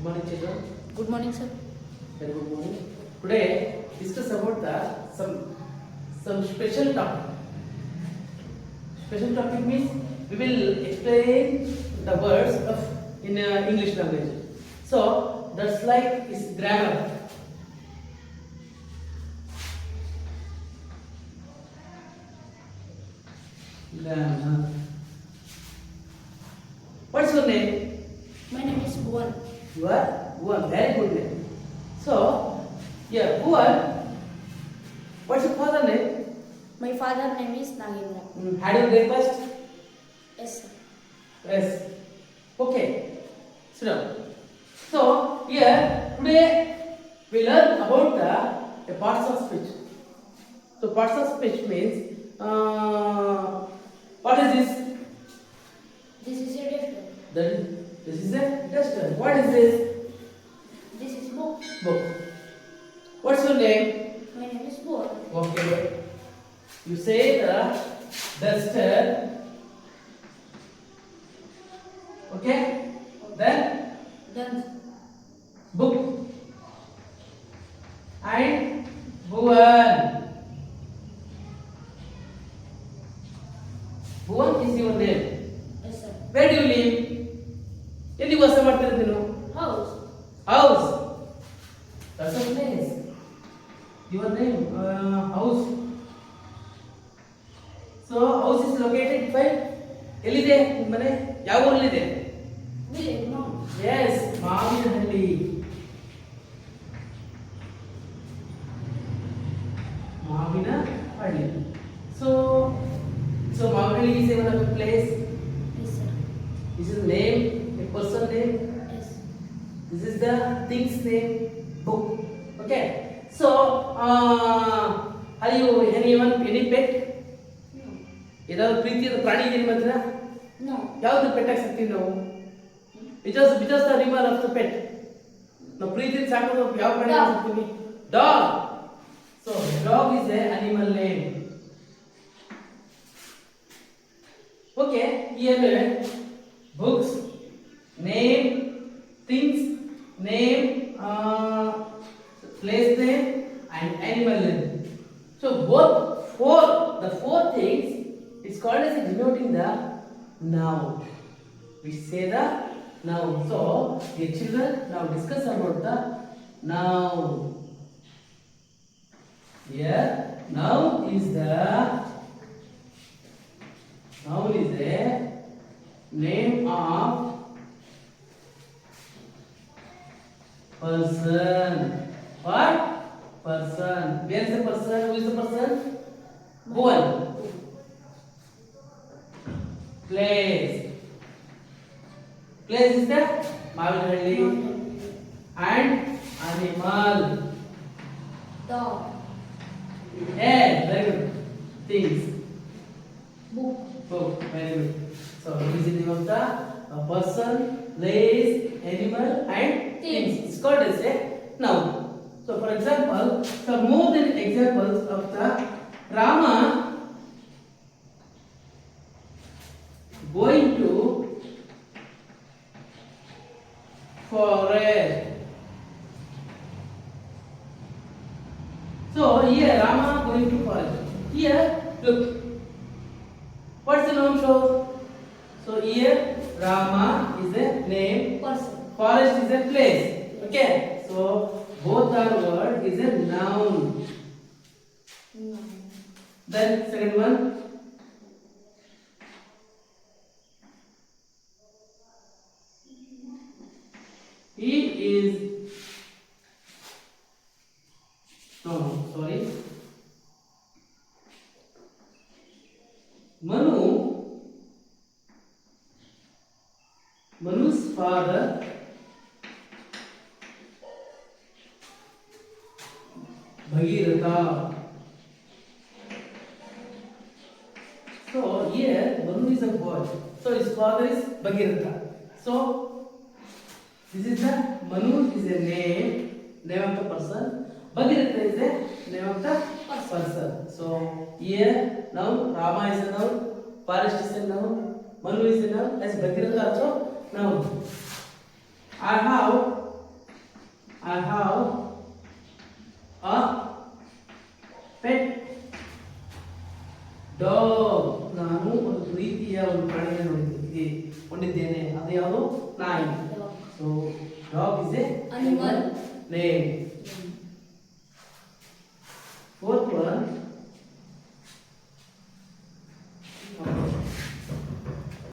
Good morning, children. Good morning, sir. Very good morning. Today, discuss about some special topic. Special topic means we will explain the words of in English language. So that's like is grammar. Grammar. What's your name? My name is Bhuvan. You are Bhuvan. Very good name. So, yeah, Bhuvan. What's your father name? My father name is Nagendra. Had you breakfast? Yes, sir. Yes. Okay. Sit down. So, here today we learn about the parts of speech. So, parts of speech means what is this? This is a duster. This is a duster. What is this? This is book. Book. What's your name? My name is Bhuvan. Okay. You say the duster. Okay. Then Then book. And Bhuvan. Bhuvan is your name. yes, sir. Where do you live? ಎಲ್ಲಿ ವಾಸ ಮಾಡ್ತೀರ ನೀನು? House. House. That's a place. Your name, house. So house is located by ಎಲ್ಲಿದೆ ನಿಮ್ಮ ಮನೆ? ಯಾವ ಊರಲ್ಲಿದೆ? Village. No. Yes, Mavinahalli. Mavinahalli. So Mavinahಳ್ಳಿ is one of the place. Yes, sir. This is name, a person name. Yes. This is the things name, book. Okay. So are you any pet? No. ಏನಾದ್ರು ಪ್ರೀತಿಯಾದ ಪ್ರಾಣಿ ಇದೆ ನಿಮ್ಮ ಹತ್ರ? No. ಯಾವ್ದು pet ಆಗ್ತೀವಿ ನಾವು? Which is the animal of the pet? ನಾವು ಪ್ರೀತಿಯಿಂದ ಸಾಕೋದು ಯಾವ ಪ್ರಾಣಿ Dog. ಸಾಕ್ತೀವಿ? Dog. So dog is a animal name. Okay, here books, name, things, name, place name, and animal name. So the four things is called as denoting the noun. We say the noun. So, dear children, now discuss about the noun. Here, noun is a name of person. What? Person. Where is the person? Who is the person? Bhuvan. Place. Place is the Mavinahಳ್ಳಿ. And animal. Dog. Yeah, very good. Things. Book. Book. Very good. So, what is the name of the person, place, animal, and things? It's called as a noun. So, for example, some more than examples of the Rama going to forest. So, here Rama going to forest. Here, look. What's the noun show? So here Rama is a name, Person. forest is a place. Okay. So both are word is a noun. No. Then second one. He is no sorry. Manu's father Bhagiratha. So here Manu is a boy. So his father is Bhagiratha. So this is the Manu is a name of the person. Bhagiratha is a name of the person. So here now Rama is a noun, forest is a noun, Manu is a noun, as Bhagiratha also noun. I have I have a pet dog. ನಾನು ಒಂದು ಪ್ರೀತಿಯ ಒಂದು ಪ್ರಾಣಿಯನ್ನು ಹೊಂದಿದ್ದೇನೆ. ಅದು ಯಾವುದು? ನಾಯಿ. Dog. So dog is A Animal. Name.